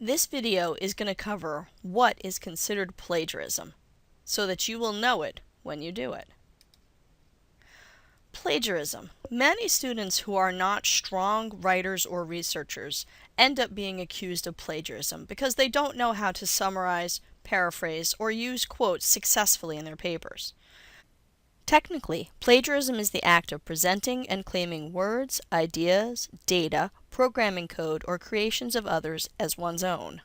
This video is going to cover what is considered plagiarism, so that you will know it when you do it. Plagiarism. Many students who are not strong writers or researchers end up being accused of plagiarism because they don't know how to summarize, paraphrase, or use quotes successfully in their papers. Technically, plagiarism is the act of presenting and claiming words, ideas, data, programming code, or creations of others as one's own.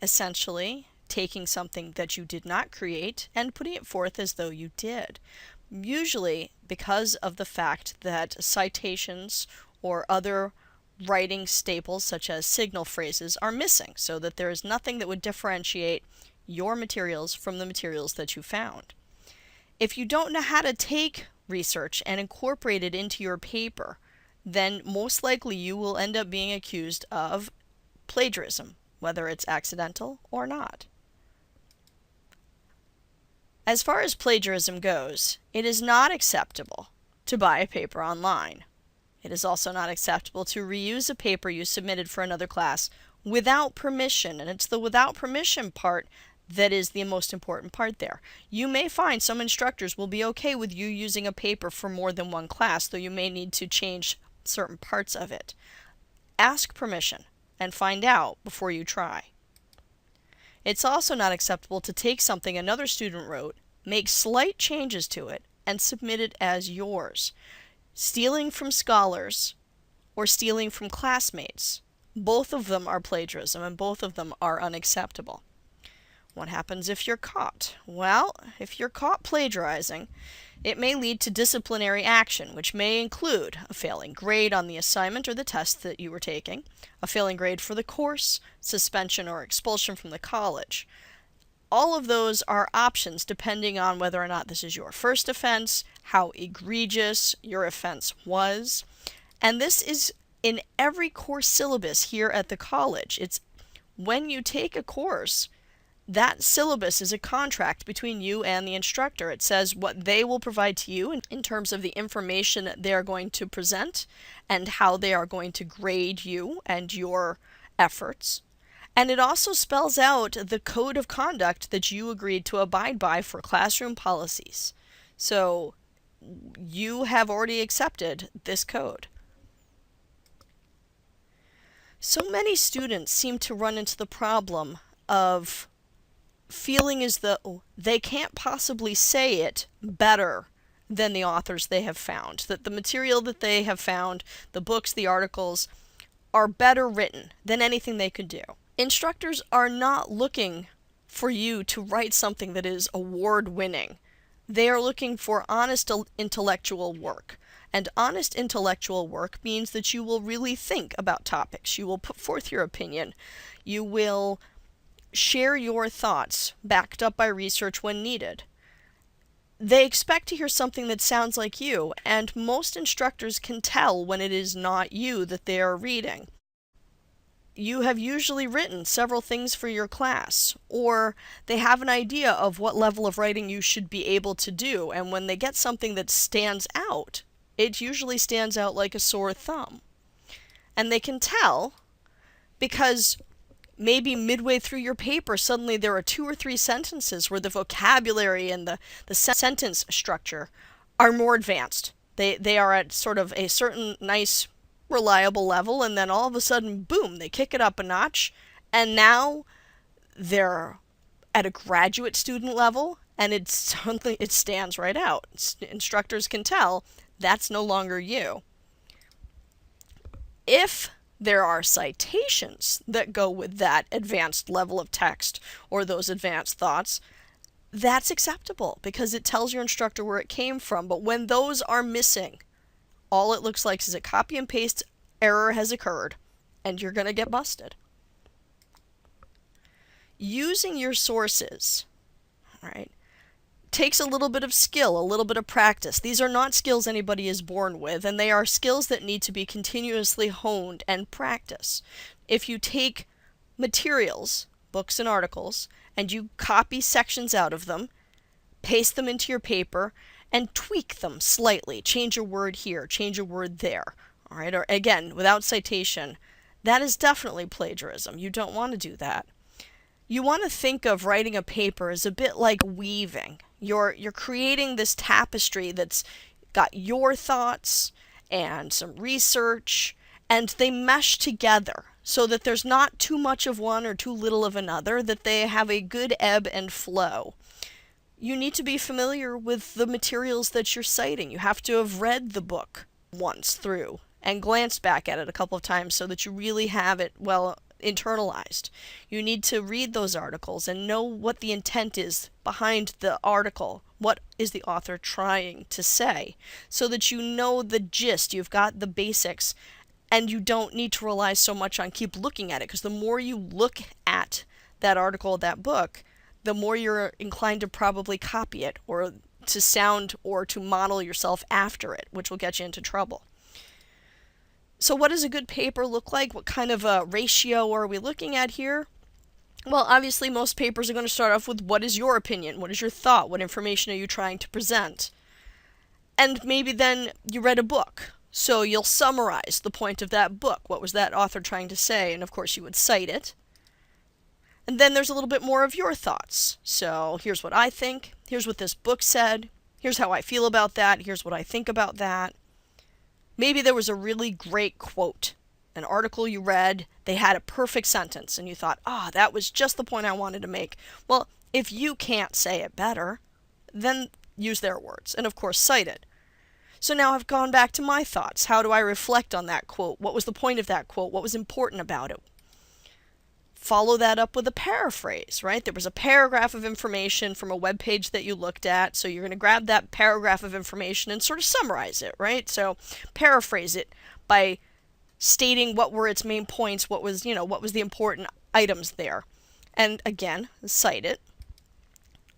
Essentially, taking something that you did not create and putting it forth as though you did. Usually because of the fact that citations or other writing staples such as signal phrases are missing, so that there is nothing that would differentiate your materials from the materials that you found. If you don't know how to take research and incorporate it into your paper, then most likely you will end up being accused of plagiarism, whether it's accidental or not. As far as plagiarism goes, it is not acceptable to buy a paper online. It is also not acceptable to reuse a paper you submitted for another class without permission, and it's the without permission part that is the most important part there. You may find some instructors will be okay with you using a paper for more than one class, though you may need to change certain parts of it. Ask permission and find out before you try. It's also not acceptable to take something another student wrote, make slight changes to it, and submit it as yours. Stealing from scholars or stealing from classmates, both of them are plagiarism and both of them are unacceptable. What happens if you're caught? Well, if you're caught plagiarizing, it may lead to disciplinary action, which may include a failing grade on the assignment or the test that you were taking, a failing grade for the course, suspension or expulsion from the college. All of those are options depending on whether or not this is your first offense, how egregious your offense was, and this is in every course syllabus here at the college. It's when you take a course, that syllabus is a contract between you and the instructor. It says what they will provide to you in terms of the information they are going to present and how they are going to grade you and your efforts. And it also spells out the code of conduct that you agreed to abide by for classroom policies. So you have already accepted this code. So many students seem to run into the problem of feeling as though they can't possibly say it better than the authors they have found, that the material that they have found, the books, the articles, are better written than anything they could do. Instructors are not looking for you to write something that is award-winning. They are looking for honest intellectual work. And honest intellectual work means that you will really think about topics. You will put forth your opinion. You will share your thoughts backed up by research when needed. They expect to hear something that sounds like you, and most instructors can tell when it is not you that they are reading. You have usually written several things for your class, or they have an idea of what level of writing you should be able to do, and when they get something that stands out, it usually stands out like a sore thumb. And they can tell because maybe midway through your paper, suddenly there are 2 or 3 sentences where the vocabulary and the sentence structure are more advanced. They are at sort of a certain nice, reliable level, and then all of a sudden, boom, they kick it up a notch, and now they're at a graduate student level, and it stands right out. Instructors can tell that's no longer you. If there are citations that go with that advanced level of text or those advanced thoughts, that's acceptable because it tells your instructor where it came from. But when those are missing, all it looks like is a copy and paste error has occurred, and you're going to get busted. Using your sources, all right, takes a little bit of skill, a little bit of practice. These are not skills anybody is born with, and they are skills that need to be continuously honed and practiced. If you take materials, books and articles, and you copy sections out of them, paste them into your paper, and tweak them slightly, change a word here, change a word there, all right, or again, without citation, that is definitely plagiarism. You don't want to do that. You want to think of writing a paper as a bit like weaving. You're creating this tapestry that's got your thoughts and some research, and they mesh together so that there's not too much of one or too little of another, that they have a good ebb and flow. You need to be familiar with the materials that you're citing. You have to have read the book once through and glanced back at it a couple of times so that you really have it well internalized. You need to read those articles and know what the intent is behind the article. What is the author trying to say? So that you know the gist, you've got the basics, and you don't need to rely so much on keep looking at it, because the more you look at that article, that book, the more you're inclined to probably copy it or to sound or to model yourself after it, which will get you into trouble. So what does a good paper look like? What kind of a ratio are we looking at here? Well, obviously most papers are going to start off with what is your opinion? What is your thought? What information are you trying to present? And maybe then you read a book. So you'll summarize the point of that book. What was that author trying to say? And of course you would cite it. And then there's a little bit more of your thoughts. So here's what I think. Here's what this book said. Here's how I feel about that. Here's what I think about that. Maybe there was a really great quote, an article you read, they had a perfect sentence, and you thought, that was just the point I wanted to make. Well, if you can't say it better, then use their words, and of course cite it. So now I've gone back to my thoughts. How do I reflect on that quote? What was the point of that quote? What was important about it? Follow that up with a paraphrase, right? There was a paragraph of information from a web page that you looked at, so you're going to grab that paragraph of information and sort of summarize it, right? So paraphrase it by stating what were its main points, what was the important items there. And again, cite it.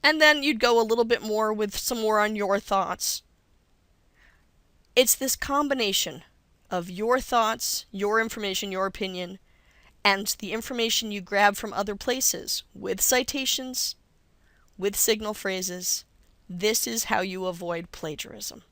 And then you'd go a little bit more with some more on your thoughts. It's this combination of your thoughts, your information, your opinion, and the information you grab from other places with citations, with signal phrases. This is how you avoid plagiarism.